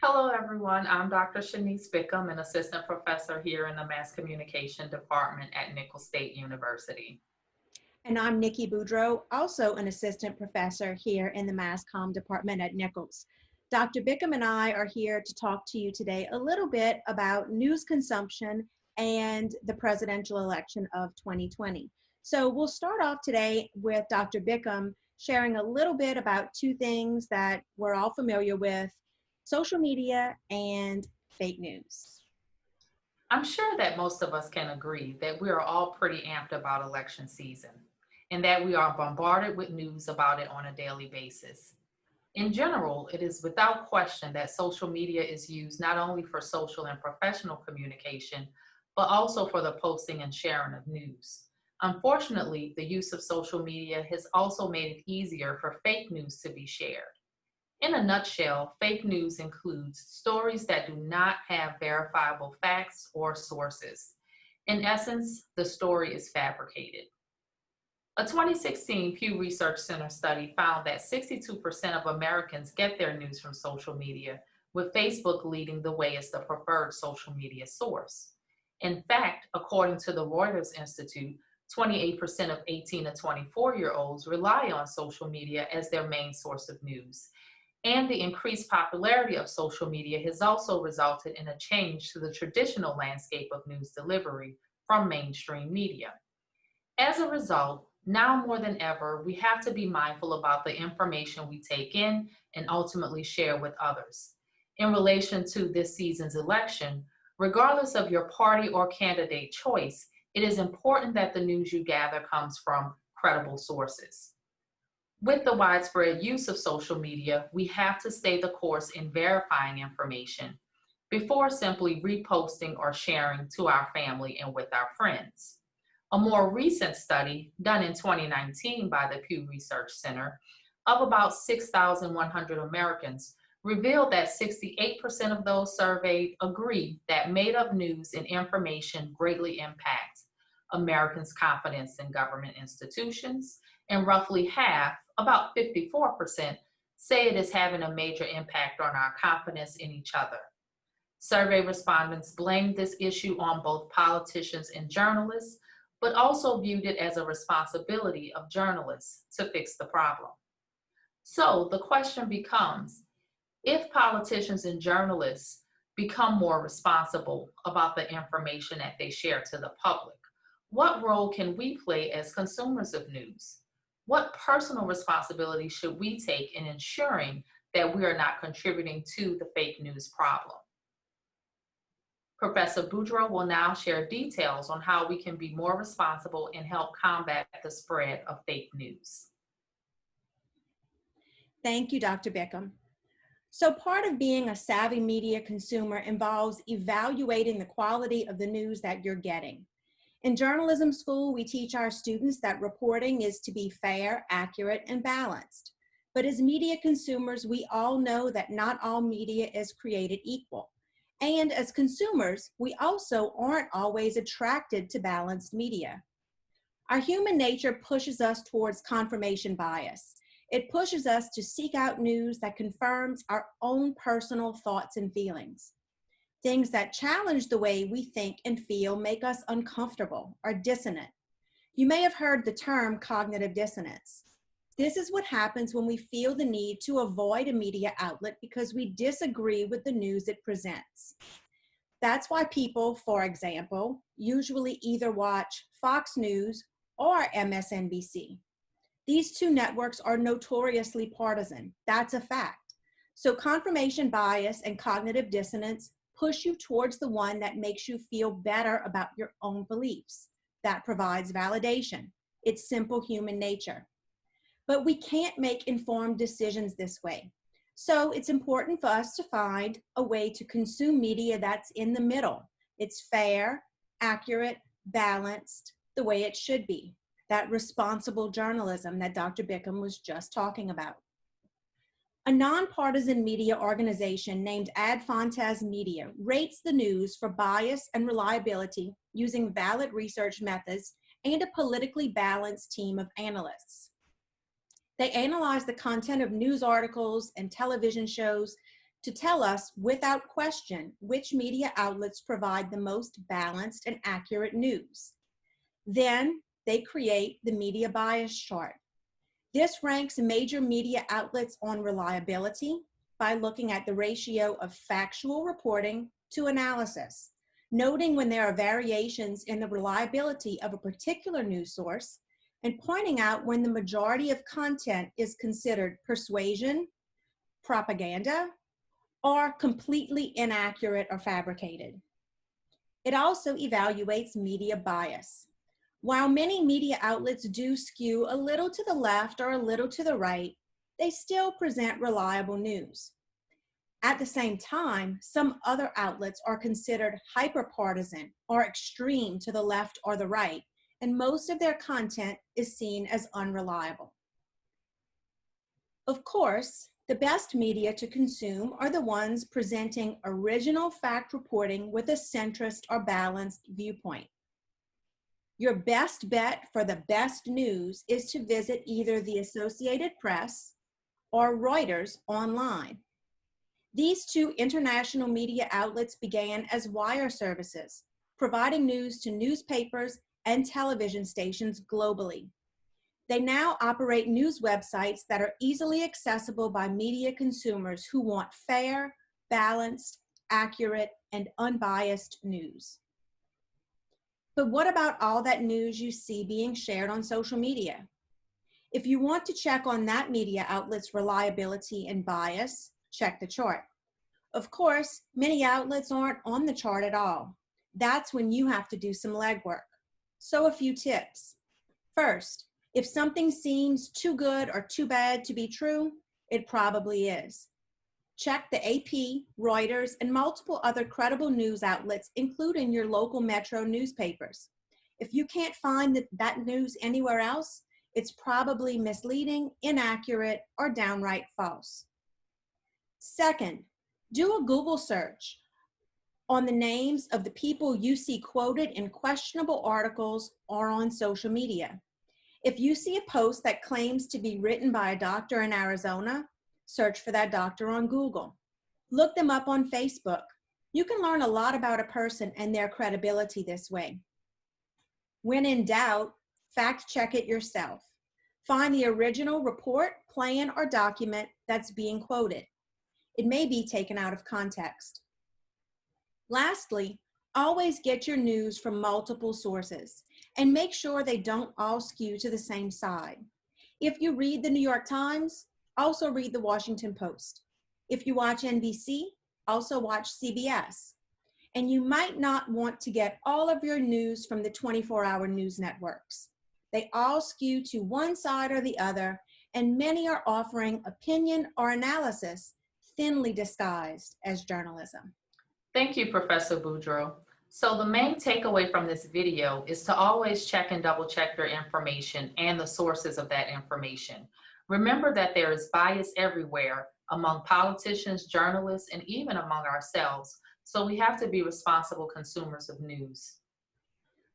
Hello, everyone. I'm Dr. Shanice Bickham, an assistant professor here in the Mass Communication Department at Nicholls State University. And I'm Nikki Boudreau, also an assistant professor here in the Mass Comm department at Nicholls. Dr. Bickham and I are here to talk to you today a little bit about news consumption and the presidential election of 2020. So we'll start off today with Dr. Bickham sharing a little bit about two things that we're all familiar with: social media and fake news. I'm sure that most of us can agree that we are all pretty amped about election season and that we are bombarded with news about it on a daily basis. In general, it is without question that social media is used not only for social and professional communication, but also for the posting and sharing of news. Unfortunately, the use of social media has also made it easier for fake news to be shared. In a nutshell, fake news includes stories that do not have verifiable facts or sources. In essence, the story is fabricated. A 2016 Pew Research Center study found that 62% of Americans get their news from social media, with Facebook leading the way as the preferred social media source. In fact, according to the Reuters Institute, 28% of 18 to 24-year-olds rely on social media as their main source of news. And the increased popularity of social media has also resulted in a change to the traditional landscape of news delivery from mainstream media. As a result, now more than ever, we have to be mindful about the information we take in and ultimately share with others. In relation to this season's election, regardless of your party or candidate choice, it is important that the news you gather comes from credible sources. With the widespread use of social media, we have to stay the course in verifying information before simply reposting or sharing to our family and with our friends. A more recent study done in 2019 by the Pew Research Center of about 6,100 Americans revealed that 68% of those surveyed agree that made up news and information greatly impact Americans' confidence in government institutions, and roughly half, about 54%, say it is having a major impact on our confidence in each other. Survey respondents blamed this issue on both politicians and journalists, but also viewed it as a responsibility of journalists to fix the problem. So the question becomes, if politicians and journalists become more responsible about the information that they share to the public, what role can we play as consumers of news? What personal responsibility should we take in ensuring that we are not contributing to the fake news problem? Professor Boudreau will now share details on how we can be more responsible and help combat the spread of fake news. Thank you, Dr. Bickham. So part of being a savvy media consumer involves evaluating the quality of the news that you're getting. In journalism school, we teach our students that reporting is to be fair, accurate, and balanced. But as media consumers, we all know that not all media is created equal. And as consumers, we also aren't always attracted to balanced media. Our human nature pushes us towards confirmation bias. It pushes us to seek out news that confirms our own personal thoughts and feelings. Things that challenge the way we think and feel make us uncomfortable or dissonant. You may have heard the term cognitive dissonance. This is what happens when we feel the need to avoid a media outlet because we disagree with the news it presents. That's why people, for example, usually either watch Fox News or MSNBC. These two networks are notoriously partisan. That's a fact. So confirmation bias and cognitive dissonance push you towards the one that makes you feel better about your own beliefs, that provides validation. It's simple human nature. But we can't make informed decisions this way. So it's important for us to find a way to consume media that's in the middle. It's fair, accurate, balanced, the way it should be. That responsible journalism that Dr. Bickham was just talking about. A nonpartisan media organization named Ad Fontes Media rates the news for bias and reliability using valid research methods and a politically balanced team of analysts. They analyze the content of news articles and television shows to tell us without question which media outlets provide the most balanced and accurate news. Then they create the media bias chart. This ranks major media outlets on reliability by looking at the ratio of factual reporting to analysis, noting when there are variations in the reliability of a particular news source, and pointing out when the majority of content is considered persuasion, propaganda, or completely inaccurate or fabricated. It also evaluates media bias. While many media outlets do skew a little to the left or a little to the right, they still present reliable news. At the same time, some other outlets are considered hyperpartisan or extreme to the left or the right, and most of their content is seen as unreliable. Of course, the best media to consume are the ones presenting original fact reporting with a centrist or balanced viewpoint. Your best bet for the best news is to visit either the Associated Press or Reuters online. These two international media outlets began as wire services, providing news to newspapers and television stations globally. They now operate news websites that are easily accessible by media consumers who want fair, balanced, accurate, and unbiased news. But what about all that news you see being shared on social media? If you want to check on that media outlet's reliability and bias, check the chart. Of course, many outlets aren't on the chart at all. That's when you have to do some legwork. So a few tips. First, if something seems too good or too bad to be true, it probably is. Check the AP, Reuters, and multiple other credible news outlets, including your local metro newspapers. If you can't find that news anywhere else, it's probably misleading, inaccurate, or downright false. Second, do a Google search on the names of the people you see quoted in questionable articles or on social media. If you see a post that claims to be written by a doctor in Arizona, search for that doctor on Google. Look them up on Facebook. You can learn a lot about a person and their credibility this way. When in doubt, fact check it yourself. Find the original report, plan, or document that's being quoted. It may be taken out of context. Lastly, always get your news from multiple sources and make sure they don't all skew to the same side. If you read the New York Times, also read the Washington Post. If you watch NBC, also watch CBS. And you might not want to get all of your news from the 24-hour news networks. They all skew to one side or the other, and many are offering opinion or analysis thinly disguised as journalism. Thank you, Professor Boudreau. So the main takeaway from this video is to always check and double check your information and the sources of that information. Remember that there is bias everywhere among politicians, journalists, and even among ourselves. So we have to be responsible consumers of news.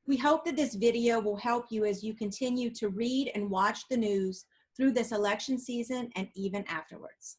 We hope that this video will help you as you continue to read and watch the news through this election season and even afterwards.